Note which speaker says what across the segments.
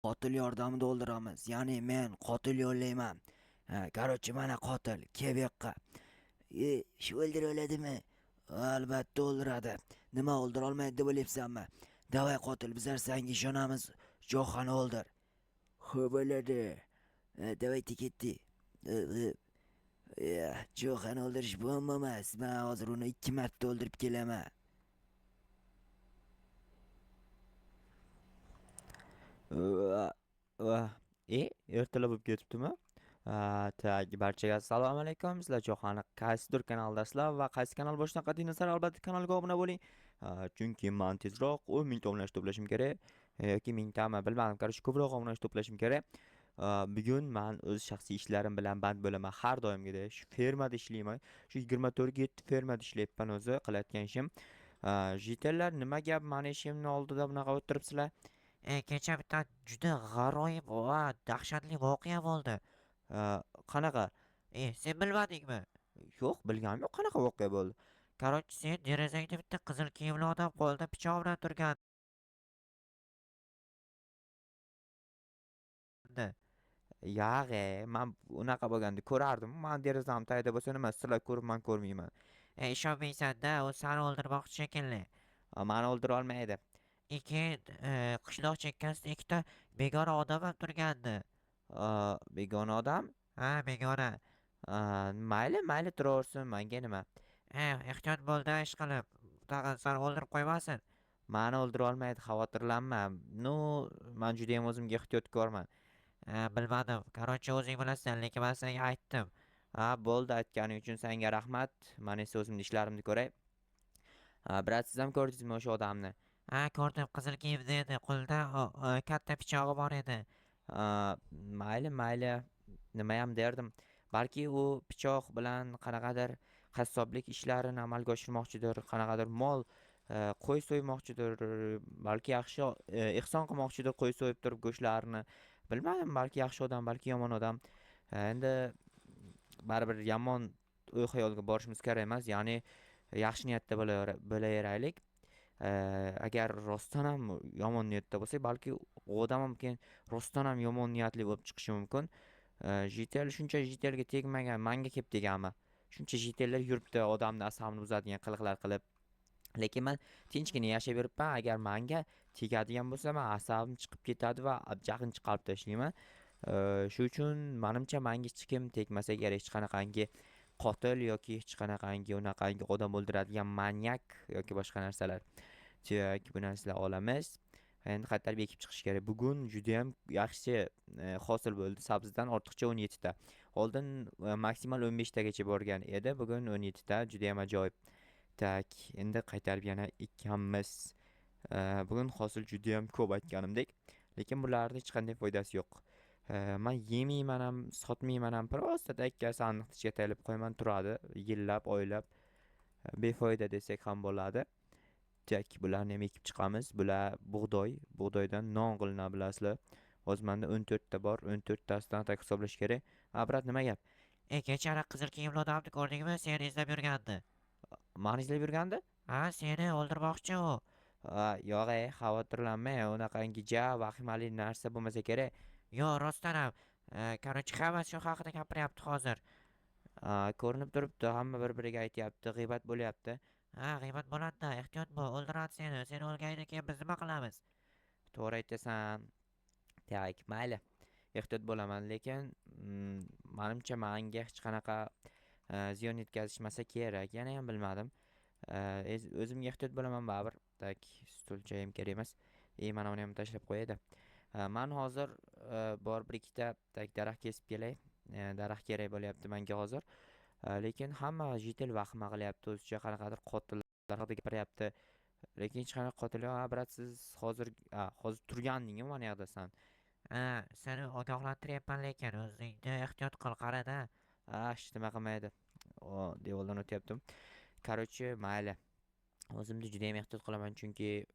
Speaker 1: Qotil yordamida o'ldiramiz. Ya'ni men qotil yo'llayman. Короче, mana qotil. Kel bu yoqqa. Shu o'ldira oladimi? Albatta o'ldiradi. Nima o'ldira olmaydi deb o'ylayapsanmi? Davay qotil, bizlar senga ishonamiz. Johani o'ldir. Xo'p bo'ladi. Davay ketdi. Johani o'ldirish muammo emas. Men hozir uni 2 marta o'ldirib kelaman.
Speaker 2: Ertalab bo'lib ketibdimi? Barchaga assalomu alaykum. Sizlar Jahon qaysidir kanaldasizlar va qaysi kanal boshdan qat'iy nazar albatta kanalga obuna bo'ling. Chunki men tezroq 10 ming obunachi to'plashim kerak yoki 1000tami bilmadim. Qarshi ko'proq obunachi to'plashim kerak. Bugun men o'z shaxsiy ishlarim bilan band bo'laman. Har doimgidek shu fermada ishlayman. Shu 24/7 fermada ishlayapman o'zi qilayotgan ishim. Jitellar nima gap mani ishimni oldida bunaqa o'tiribsizlar?
Speaker 3: Kecha bitta juda g'aroyib va dahshatli voqea bo'ldi.
Speaker 2: Qanaqa?
Speaker 3: Sen bilmadingmi?
Speaker 2: Yo'q, bilganim yo'q. Qanaqa voqea bo'ldi?
Speaker 3: Короче, sen derazangda bitta qizil kiyimli odam qo'lida pichoq bilan turgandi.
Speaker 2: Yog'e, men unaqa bo'lganda ko'rardim. Men derazam tagida bo'lsa nima, sizlar ko'rib men ko'rmayman.
Speaker 3: Ishonmaysan-da, u seni o'ldirmoqchi shekilli.
Speaker 2: Meni o'ldira olmaydi.
Speaker 3: Keyin qishloq chekkasida ikkita begona odam ham turgandi.
Speaker 2: Begona odam?
Speaker 3: Ha, begona.
Speaker 2: Mayli, mayli turaversin, menga nima?
Speaker 3: Ehtiyot bo'l-da ishqilib. Tag'in seni o'ldirib qo'ymasin.
Speaker 2: Meni o'ldira olmaydi, xavotirlanma. No, men juda ham o'zimga ehtiyotkorman.
Speaker 3: Bilmadim. Короче, o'zing bilasan, lekin men senga aytdim.
Speaker 2: Bo'ldi, aytganing uchun senga rahmat. Men esa o'zimni ishlarimni ko'ray. Brat, siz ham ko'rdingizmi o'sha odamni?
Speaker 3: Ko'rdim, qizil kiyimda edi, qo'lida katta pichog'i bor edi.
Speaker 2: Mayli, mayli, nima ham derdim. Balki u pichoq bilan qanaqadir qassoblik ishlarini amalga oshirmoqchidir, qanaqadir mol qo'y so'ymoqchidir, balki yaxshi ehson qilmoqchidir, qo'y so'yib turib go'shtlarini. Bilmadim, balki yaxshi odam, balki yomon odam. Endi baribir yomon o'y xayolga borishimiz kerak emas, ya'ni yaxshi niyatda bo'laveraylik. Agar rostdan ham yomon niyatda bo'lsak, balki u odam ham keyin rostdan ham yomon niyatli bo'lib chiqishi mumkin. Jitel shuncha jitelga tegmagan, manga kelib teganmi? Shuncha jitellar yuribdi odamni asabini buzadigan qiliqlar qilib. Lekin men tinchgina yashab yuribman. Agar menga tegadigan bo'lsa, men asabim chiqib ketadi va abjahini chiqarib tashlayman. Shu uchun menimcha menga hech kim tegmasa kerak, hech qanaqangi qotil yoki hech qanaqangi unaqangi odam o'ldiradigan manyak yoki boshqa narsalar. Demak, bu narsalar olamiz. Endi qaytarib ekib chiqish kerak. Bugun juda ham yaxshi hosil bo'ldi. Sabzidan ortiqcha 17 ta. Oldin maksimal 15 tagacha borgan edi. Bugun 17 ta. Juda ham ajoyib. Tak, endi qaytarib yana ekamiz. Bugun hosil juda ham ko'p aytganimdek. Lekin bularning hech qanday foydasi yo'q. Men yemayman ham, sotmayman ham. Просто takka sandiqning ichiga tayyorlab qo'yaman, turadi. Yillab, oylab befoyda desak ham bo'ladi. Tak, bularni ham ekib chiqamiz. Bular bug'doy, bug'doydan non qilinadi, bilasizlar. Hozir menda 14 ta bor, 14 tasidan tak hisoblash kerak. Brat, nima gap?
Speaker 3: Kecha qizil kiyimli odamni ko'rdingmi? Seni izlab yurgandi.
Speaker 2: Mani izlab yurgandi?
Speaker 3: Seni o'ldirmoqchi u.
Speaker 2: Yo'q, xavotirlanma, unaqangi vahimali narsa bo'lmasa kerak.
Speaker 3: Yo'q, rostdan ham. Короче, hammasi shu haqida gapiryapti hozir.
Speaker 2: Ko'rinib turibdi, hamma bir-biriga aytyapti, g'iybat bo'lyapti.
Speaker 3: G'iybat bo'ladi-da, ehtiyot bo'l, o'ldiradi seni. Sen o'lgandan keyin biz nima qilamiz?
Speaker 2: To'g'ri aytasan. Tak, mayli. Ehtiyot bo'laman, lekin menimcha menga hech qanaqa ziyon yetkazishmasa kerak. Yana ham bilmadim. O'zimga ehtiyot bo'laman baribir. Tak, stul joyim kerak emas. Mana uni ham tashlab qo'yadi. Men hozir bor bir ikkita tak daraxt kesib kelay. Daraxt kerak bo'lyapti menga hozir. Lekin hamma jitel vahima qilyapti, o'zicha qanaqadir qotillar haqida gapiryapti. Lekin hech qanaqa qotil yo'q. Brat, siz hozir turgandingmi mana yoqdasan?
Speaker 3: Seni ogohlantiryapman, lekin o'zingni ehtiyot qil, qarada.
Speaker 2: Hech nima qilmaydi. Devordan o'tyaptim. Короче, mayli. O'zimni juda ham ehtiyot qilaman, chunki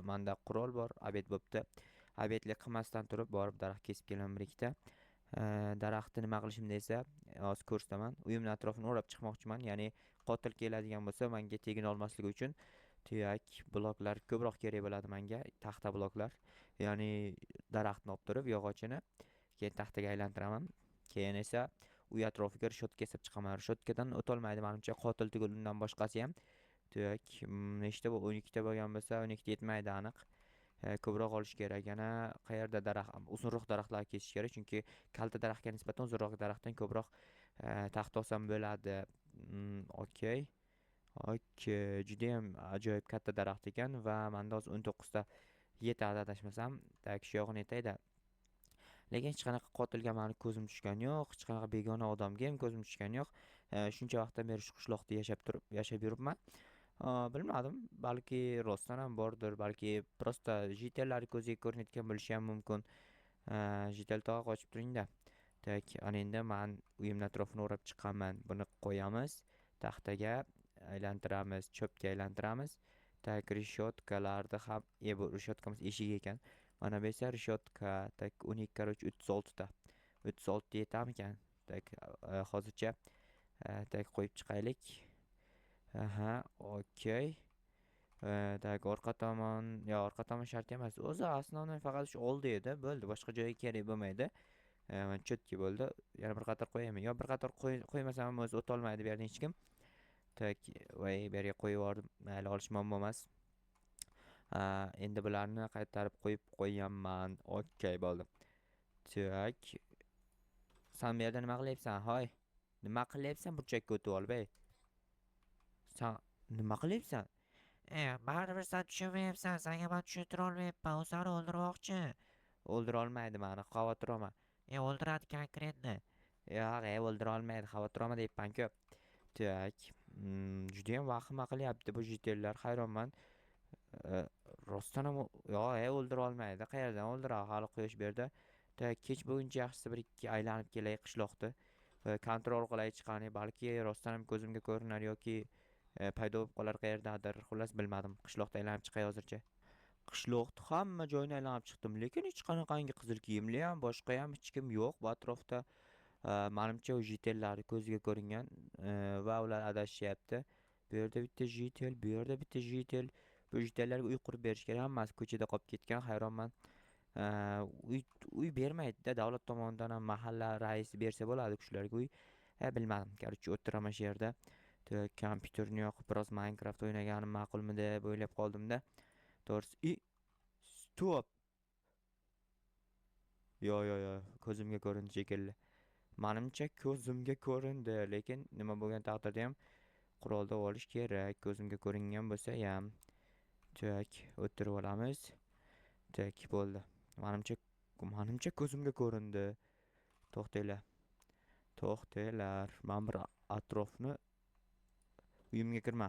Speaker 2: menda qurol bor, obed bo'pti. Obedlik qilmasdan turib borib daraxt kesib kelaman bir ikkita. Daraxtni nima qilishimni esa hozir ko'rsataman. Uyimni atrofini o'rab chiqmoqchiman, ya'ni qotil keladigan bo'lsa menga tegin olmasligi uchun tuyak bloklar ko'proq kerak bo'ladi menga, taxta bloklar. ya'ni daraxtni olib turib yog'ochini keyin taxtaga aylantiraman. Keyin esa uy atrofiga rishot kesib chiqaman. Rishotkadan o'tolmaydi menimcha qotil tugul undan boshqasi ham. Tak, nechta bu 12 ta bo'lgan bo'lsa 12 ta yetmaydi aniq. Ko'proq olish kerak. Yana qayerda daraxt uzunroq daraxtlarni kesish kerak, chunki kalta daraxtga nisbatan uzunroq daraxtdan ko'proq taxt olsam bo'ladi. Okey. Okey, judayam ajoyib katta daraxt ekan va menda hozir 19 ta yetadi adashmasam. Tak, shu yog'ini aytayda. Lekin hech qanaqa qotilga mani ko'zim tushgani yo'q, hech qanaqa begona odamga ham ko'zim tushgani yo'q. Shuncha vaqtdan beri shu qishloqda yashab yuribman. Bilmadim, balki rostdan ham bordir, balki prosta jitellar ko'ziga ko'rinayotgan bo'lishi ham mumkin. Jitel tog'a qochib turingda. Tak, ana endi men uyimni atrofini o'rab chiqaman. Buni qo'yamiz taxtaga, aylantiramiz, cho'pga aylantiramiz. Tak, rishotkalarni ham, bu rishotkamiz eshik ekan. Mana bu esa rishotka, tak 12 короче 36 ta. 36 yetamikan. Tak, hozircha tak qo'yib chiqaylik. Aha, okey. Tak, orqa tomon shart emas. O'zi asnoviy faqat shu oldi edi, bo'ldi. Boshqa joyga kerak bo'lmaydi. Chotki bo'ldi. Yana bir qator qo'yaman. Yo bir qator qo'ymasam ham o'zi o'tolmaydi bu yerdan hech kim. Tak, voy, bu yerga qo'yib yubordim. Mayli, olish muammo emas. Endi bularni qaytarib qo'yib qo'yaman. Okey, bo'ldi. Tak. Sen bu yerda nima qilyapsan? Hoy. Nima qilyapsan burchakka o'tib ol, bey? Sen nima qilyapsan?
Speaker 3: Baribir sen tushunmayapsan. Senga men tushuntira olmayapman. U seni o'ldirmoqchi.
Speaker 2: O'ldira olmaydi meni, xavotir olma.
Speaker 3: O'ldiradi konkretni.
Speaker 2: Yo'q, o'ldira olmaydi, xavotir olma deyapman-ku. Tak. Judayam vahima qilyapti bu jitellar, hayronman. Rostdan ham o'ldira olmaydi. Qayerdan o'ldiradi? Hali quyosh berdi. Tak, kech bo'lguncha yaxshisi bir ikki aylanib kelay qishloqda. Kontrol qilay chiqani, balki rostdan ham ko'zimga ko'rinar yoki paydo bo'lib qolar qayerdadir. Xullas bilmadim. Qishloqda aylanib chiqay hozircha. Qishloqda hamma joyni aylanib chiqdim, lekin hech qanaqangi qizil kiyimli ham, boshqa ham hech kim yo'q bu atrofda. Menimcha u jitellar ko'ziga ko'ringan va ular adashyapti. Bu yerda bitta jitel, bu yerda bitta jitel. Bu jitellarga uy qurib berish kerak, hammasi ko'chada qolib ketgan, hayronman. Uy bermaydi-da, davlat tomonidan ham mahalla raisi bersa bo'ladi shularga uy. Bilmadim, короче o'tiraman shu yerda. Kompyuterni yoqib biroz Minecraft o'ynaganim ma'qulmi deb o'ylab qoldim-da. To'g'risi, stop. Yo, ko'zimga ko'rindi shekilli. Menimcha ko'zimga ko'rindi, lekin nima bo'lgan taqdirda ham qurolda olish kerak. Ko'zimga ko'ringan bo'lsa ham. Tak, o'tirib olamiz. Tak, bo'ldi. Menimcha ko'zimga ko'rindi. To'xtanglar. Men bir atrofni uyimga kirma.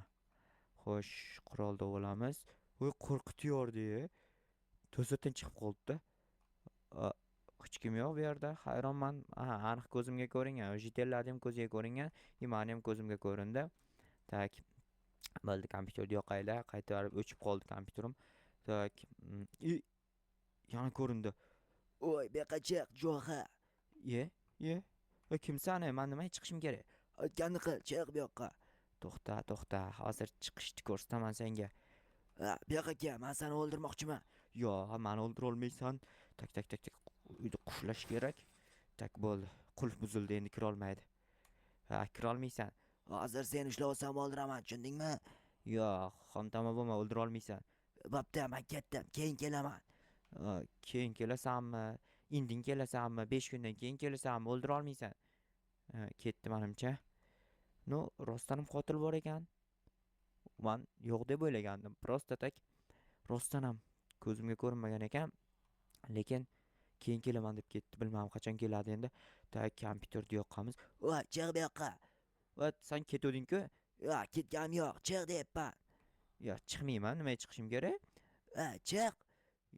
Speaker 2: Xo'sh, qurolda olamiz. Voy, qo'rqityordi. To'satdan chiqib qoldi-da. Hech kim yo'q bu yerda. Hayronman. Aniq ko'zimga ko'ringan. Jitellarni ham ko'ziga ko'ringan, meni ham ko'zimga ko'rindi. Tak. Bo'ldi, kompyuterni yoqaylar. Qaytarib o'chib qoldi kompyuterim. Tak. Yana ko'rindi.
Speaker 1: Oy, beqa chiq, jo'xa.
Speaker 2: Ye. Kimsan? Men nima chiqishim kerak?
Speaker 1: Aytganni qil, chiq bu yoqqa.
Speaker 2: To'xta. Hozir chiqishni ko'rsataman senga.
Speaker 1: Bu yoqqa kel, men seni o'ldirmoqchiman.
Speaker 2: Yo'q, meni o'ldira olmaysan. Tak. Uyda quflash kerak. Tak, bo'ldi. Qulf buzildi, endi kira olmaydi. Kira olmaysan.
Speaker 1: Hozir seni ushlab olsam o'ldiraman, tushundingmi?
Speaker 2: Yo'q, xomtama bo'lma, o'ldira olmaysan.
Speaker 1: Bo'pti, men ketdim, keyin kelaman.
Speaker 2: Keyin kelasanmi? Indin kelasanmi? 5 kundan keyin kelasanmi? O'ldira olmaysan. Ketdi menimcha. No, rostdan ham qotil bor ekan. Men yo'q deb o'ylagandim. Prosta tak rostdan ham ko'zimga ko'rinmagan ekan. Lekin keyin kelaman deb ketdi. Bilmadim qachon keladi endi. Tak, kompyuterni yoqamiz.
Speaker 1: Voy, chiq bu yoqqa.
Speaker 2: Va sen ketding-ku?
Speaker 1: Yo'q, ketganim yo'q, chiq deyapman.
Speaker 2: Yo, chiqmayman. Nimaga chiqishim kerak?
Speaker 1: Chiq.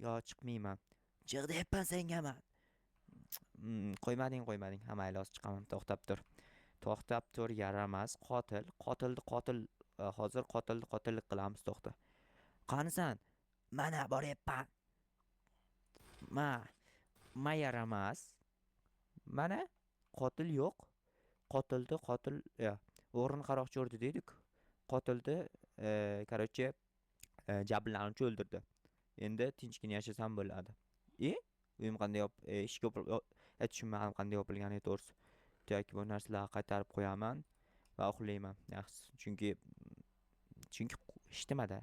Speaker 2: Yo, chiqmayman.
Speaker 1: Chiq deyapman senga men.
Speaker 2: Qo'ymading. Ha, mayli, hozir chiqaman. To'xtab tur, yaramas. Qotil. Hozir qotillik qilamiz, to'xta. Qanisan?
Speaker 1: Mana boryapman.
Speaker 2: Ma yaramas. Mana qotil yo'q. Qotil, o'g'rin qaroqchi urdi deydik. Qotilni, короче, jabrlanuvchi o'ldirdi. Endi tinchgina yashasam bo'ladi. Uyim qanday eshik tushunmadim qanday yopilgani to'g'risi. Yoki bu narsalarni qaytarib qo'yaman va uxlayman. Yaxshi. Chunki eshitmada.